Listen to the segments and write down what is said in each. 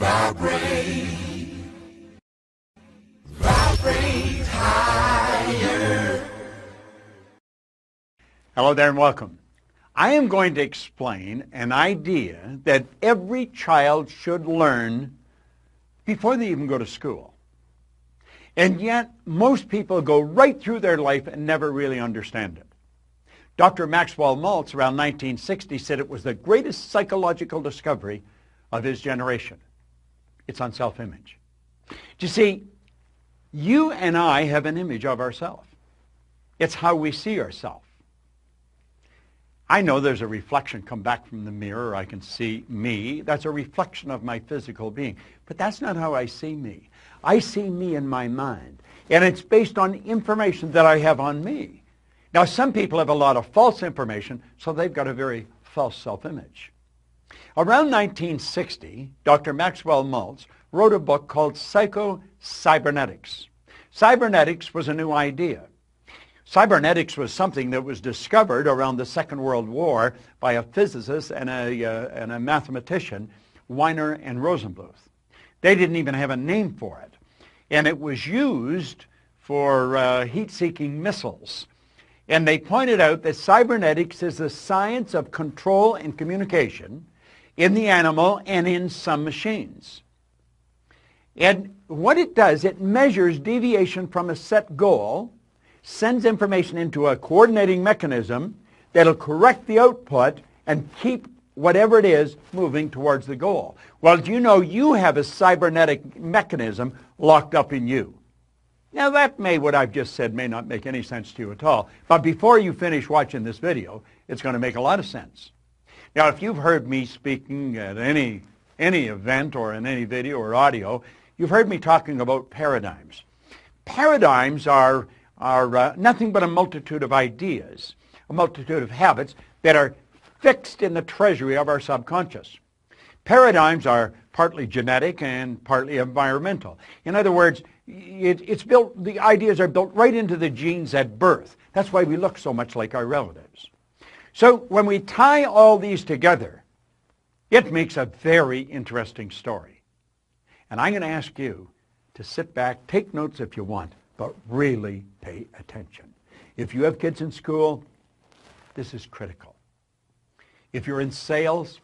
Vibrate, vibrate higher. Hello there and welcome. I am going to explain an idea that every child should learn before they even go to school. And yet, most people go right through their life and never really understand it. Dr. Maxwell Maltz, around 1960, said it was the greatest psychological discovery of his generation. It's on self-image. You see, you and I have an image of ourselves. It's how we see ourselves. I know there's a reflection come back from the mirror. I can see me. That's a reflection of my physical being. But that's not how I see me. I see me in my mind. And it's based on information that I have on me. Now, some people have a lot of false information, so they've got a very false self-image. Around 1960, Dr. Maxwell Maltz wrote a book called Psycho-Cybernetics. Cybernetics was a new idea. Cybernetics was something that was discovered around the Second World War by a physicist and a mathematician, Weiner and Rosenbluth. They didn't even have a name for it. And it was used for heat-seeking missiles. And they pointed out that cybernetics is the science of control and communication in the animal and in some machines. And what it does, it measures deviation from a set goal, sends information into a coordinating mechanism that'll correct the output and keep whatever it is moving towards the goal. Well, do you know you have a cybernetic mechanism locked up in you? Now what I've just said may not make any sense to you at all, but before you finish watching this video, it's going to make a lot of sense. Now, if you've heard me speaking at any event or in any video or audio, you've heard me talking about paradigms. Paradigms are nothing but a multitude of ideas, a multitude of habits that are fixed in the treasury of our subconscious. Paradigms are partly genetic and partly environmental. In other words, the ideas are built right into the genes at birth. That's why we look so much like our relatives. So when we tie all these together, it makes a very interesting story. And I'm going to ask you to sit back, take notes if you want, but really pay attention. If you have kids in school, this is critical. If you're in sales,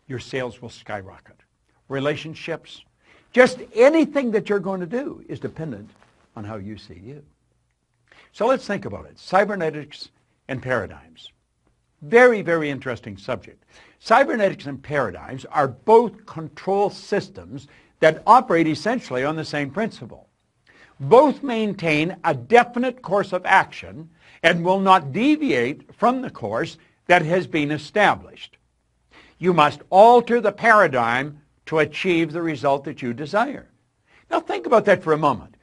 your sales will skyrocket. Relationships, just anything that you're going to do is dependent on how you see you. So let's think about it. Cybernetics and paradigms. Very, very interesting subject. Cybernetics and paradigms are both control systems that operate essentially on the same principle. Both maintain a definite course of action and will not deviate from the course that has been established. You must alter the paradigm to achieve the result that you desire. Now think about that for a moment.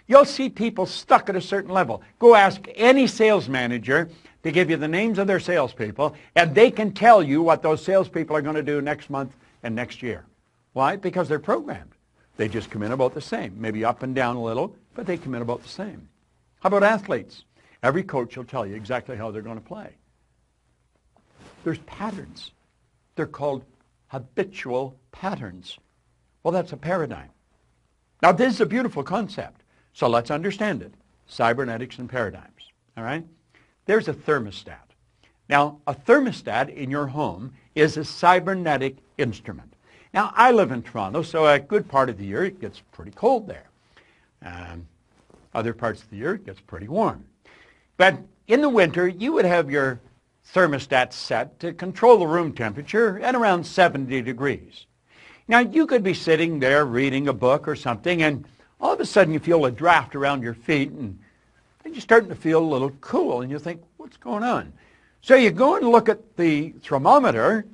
You'll see people stuck at a certain level. Go ask any sales manager to give you the names of their salespeople, and they can tell you what those salespeople are going to do next month and next year. Why? Because they're programmed. They just come in about the same, maybe up and down a little, but they come in about the same. How about athletes? Every coach will tell you exactly how they're going to play. There's patterns. They're called habitual patterns. Well, that's a paradigm. Now, this is a beautiful concept, so let's understand it. Cybernetics and paradigms, all right? There's a thermostat. Now, a thermostat in your home is a cybernetic instrument. Now, I live in Toronto, so a good part of the year it gets pretty cold there. Other parts of the year it gets pretty warm. But in the winter, you would have your thermostat set to control the room temperature at around 70 degrees. Now, you could be sitting there reading a book or something, and all of a sudden you feel a draft around your feet, and you're starting to feel a little cool, and you think, what's going on? So you go and look at the thermometer,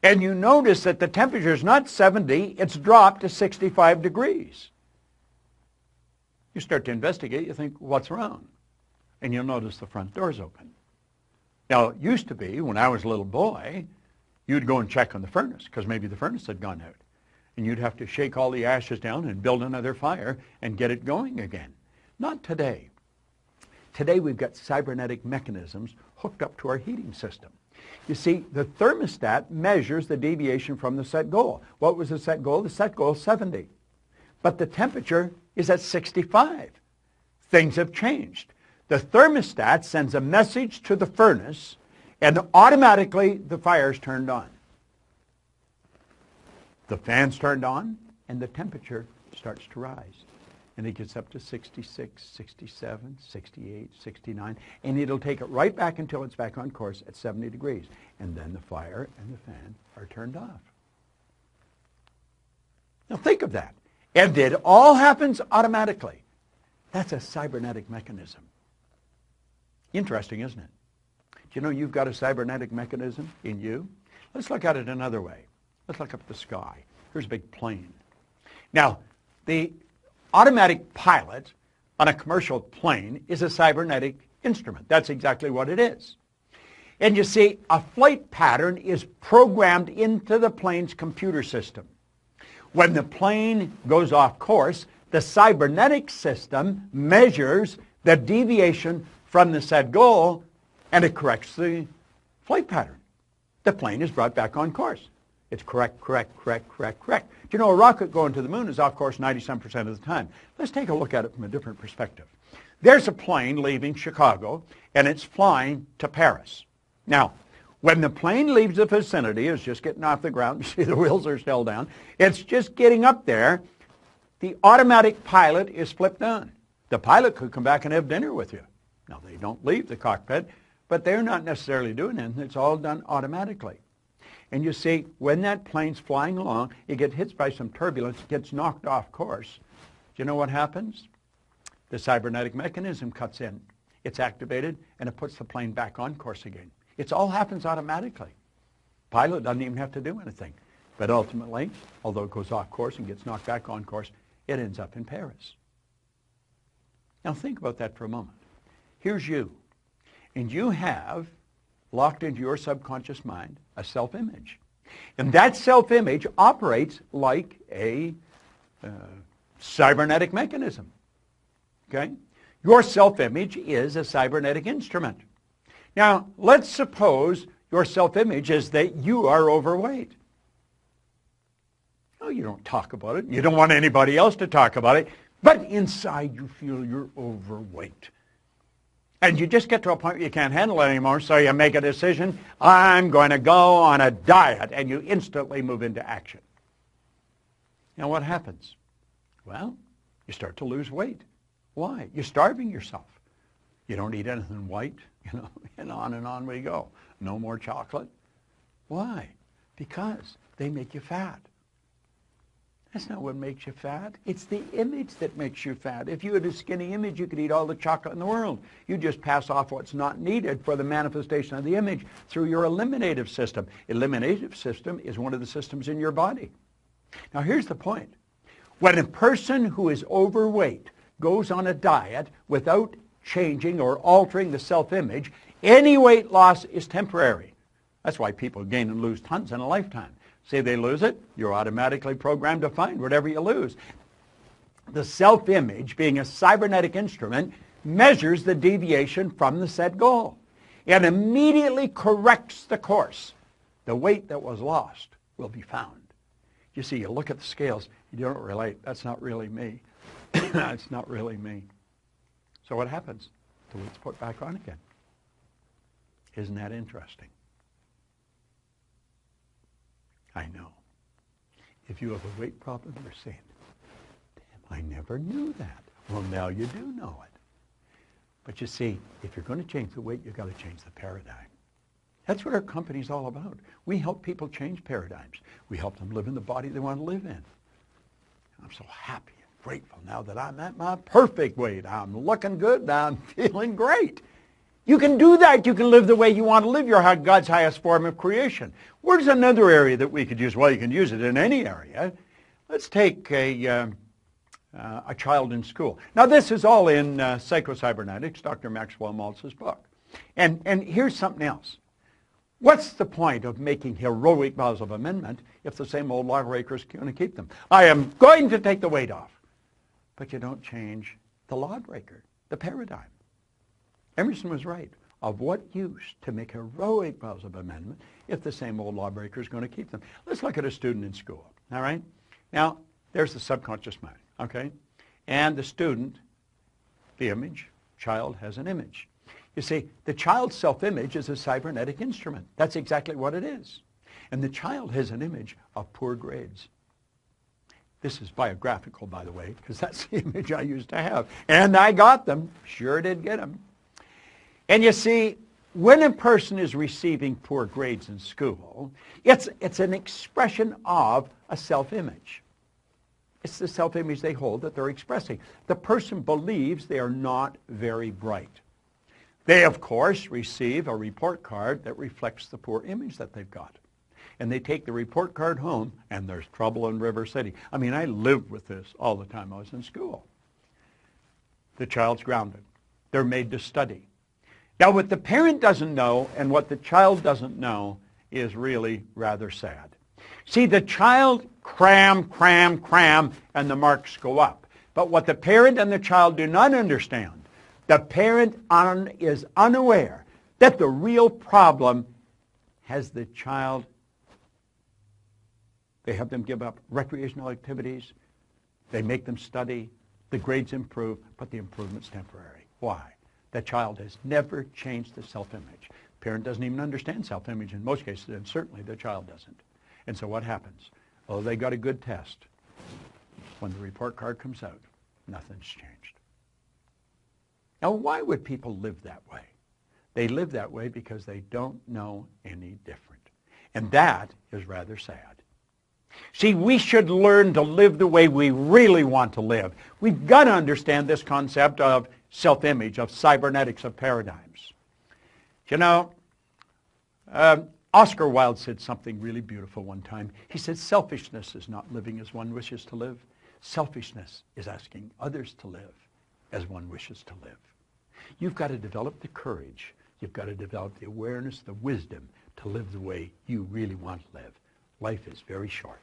and you notice that the temperature is not 70, it's dropped to 65 degrees. You start to investigate, you think, what's wrong? And you'll notice the front door's open. Now, it used to be, when I was a little boy, you'd go and check on the furnace, because maybe the furnace had gone out. And you'd have to shake all the ashes down and build another fire and get it going again. Not today. Today we've got cybernetic mechanisms hooked up to our heating system. You see, the thermostat measures the deviation from the set goal. What was the set goal? The set goal is 70. But the temperature is at 65. Things have changed. The thermostat sends a message to the furnace, and automatically the fire is turned on. The fan's turned on, and the temperature starts to rise. And it gets up to 66, 67, 68, 69, and it'll take it right back until it's back on course at 70 degrees. And then the fire and the fan are turned off. Now think of that. And it all happens automatically. That's a cybernetic mechanism. Interesting, isn't it? Do you know you've got a cybernetic mechanism in you? Let's look at it another way. Let's look up at the sky. Here's a big plane. Now, the automatic pilot on a commercial plane is a cybernetic instrument. That's exactly what it is. And you see, a flight pattern is programmed into the plane's computer system. When the plane goes off course, the cybernetic system measures the deviation from the set goal, and it corrects the flight pattern. The plane is brought back on course. It's correct. Do you know a rocket going to the moon is off course 97% of the time? Let's take a look at it from a different perspective. There's a plane leaving Chicago, and it's flying to Paris. Now, when the plane leaves the vicinity, it's just getting off the ground. You see the wheels are still down. It's just getting up there. The automatic pilot is flipped on. The pilot could come back and have dinner with you. Now, they don't leave the cockpit, but they're not necessarily doing anything. It's all done automatically. And you see, when that plane's flying along, it gets hit by some turbulence, gets knocked off course. Do you know what happens? The cybernetic mechanism cuts in. It's activated, and it puts the plane back on course again. It all happens automatically. Pilot doesn't even have to do anything. But ultimately, although it goes off course and gets knocked back on course, it ends up in Paris. Now think about that for a moment. Here's you, and you have locked into your subconscious mind a self-image. And that self-image operates like a cybernetic mechanism. Okay? Your self-image is a cybernetic instrument. Now, let's suppose your self-image is that you are overweight. Oh, you don't talk about it. You don't want anybody else to talk about it. But inside you feel you're overweight. And you just get to a point where you can't handle it anymore, so you make a decision, I'm going to go on a diet, and you instantly move into action. Now what happens? Well, you start to lose weight. Why? You're starving yourself. You don't eat anything white, and on we go. No more chocolate. Why? Because they make you fat. That's not what makes you fat. It's the image that makes you fat. If you had a skinny image, you could eat all the chocolate in the world. You just pass off what's not needed for the manifestation of the image through your eliminative system. Eliminative system is one of the systems in your body. Now here's the point. When a person who is overweight goes on a diet without changing or altering the self-image, any weight loss is temporary. That's why people gain and lose tons in a lifetime. Say they lose it, you're automatically programmed to find whatever you lose. The self-image, being a cybernetic instrument, measures the deviation from the set goal and immediately corrects the course. The weight that was lost will be found. You see, you look at the scales, you don't relate. That's not really me. That's not really me. So what happens? The weight's put back on again. Isn't that interesting? I know. If you have a weight problem, you're saying, damn, I never knew that. Well, now you do know it. But you see, if you're going to change the weight, you've got to change the paradigm. That's what our company's all about. We help people change paradigms. We help them live in the body they want to live in. I'm so happy and grateful now that I'm at my perfect weight. I'm looking good. I'm feeling great. You can do that. You can live the way you want to live. You're God's highest form of creation. Where's another area that we could use? Well, you can use it in any area. Let's take a child in school. Now, this is all in Psycho-Cybernetics, Dr. Maxwell Maltz's book. And here's something else. What's the point of making heroic vows of amendment if the same old lawbreakers are going to keep them? I am going to take the weight off. But you don't change the lawbreaker, the paradigm. Emerson was right. of what use to make heroic vows of amendment if the same old lawbreaker is going to keep them? Let's look at a student in school, all right? Now, there's the subconscious mind, okay? And the student, the image, child has an image. You see, the child's self-image is a cybernetic instrument. That's exactly what it is. And the child has an image of poor grades. This is biographical, by the way, because that's the image I used to have. And I got them. Sure did get them. And you see, when a person is receiving poor grades in school, it's an expression of a self-image. It's the self-image they hold that they're expressing. The person believes they are not very bright. They, of course, receive a report card that reflects the poor image that they've got. And they take the report card home, and there's trouble in River City. I mean, I lived with this all the time I was in school. The child's grounded. They're made to study. Now, what the parent doesn't know and what the child doesn't know is really rather sad. See, the child cram, and the marks go up. But what the parent and the child do not understand, the parent is unaware that the real problem has the child. They have them give up recreational activities. They make them study. The grades improve, but the improvement's temporary. Why? The child has never changed the self-image. Parent doesn't even understand self-image in most cases, and certainly the child doesn't. And so what happens? Oh, they got a good test. When the report card comes out, nothing's changed. Now, why would people live that way? They live that way because they don't know any different. And that is rather sad. See, we should learn to live the way we really want to live. We've got to understand this concept of self-image, of cybernetics, of paradigms. You know, Oscar Wilde said something really beautiful one time. He said, selfishness is not living as one wishes to live. Selfishness is asking others to live as one wishes to live. You've got to develop the courage. You've got to develop the awareness, the wisdom to live the way you really want to live. Life is very short,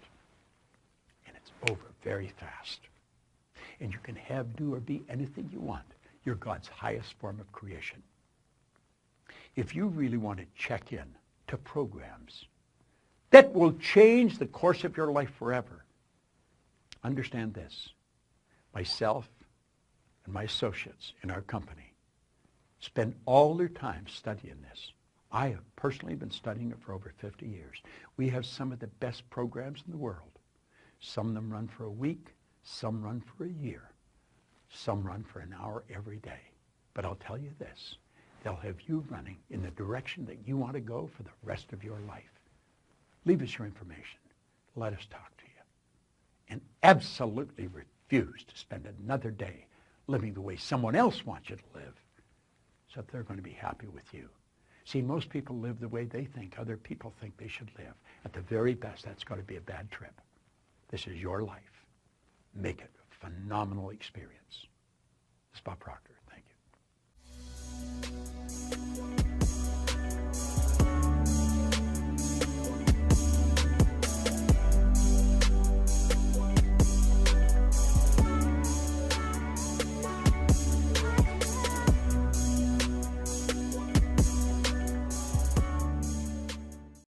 and it's over very fast. And you can have, do, or be anything you want. You're God's highest form of creation. If you really want to check in to programs that will change the course of your life forever, understand this. Myself and my associates in our company spend all their time studying this. I have personally been studying it for over 50 years. We have some of the best programs in the world. Some of them run for a week, some run for a year, some run for an hour every day. But I'll tell you this, they'll have you running in the direction that you want to go for the rest of your life. Leave us your information. Let us talk to you. And absolutely refuse to spend another day living the way someone else wants you to live, so that they're going to be happy with you. See, most people live the way they think other people think they should live. At the very best, that's got to be a bad trip. This is your life. Make it a phenomenal experience. This is Bob Proctor. Thank you.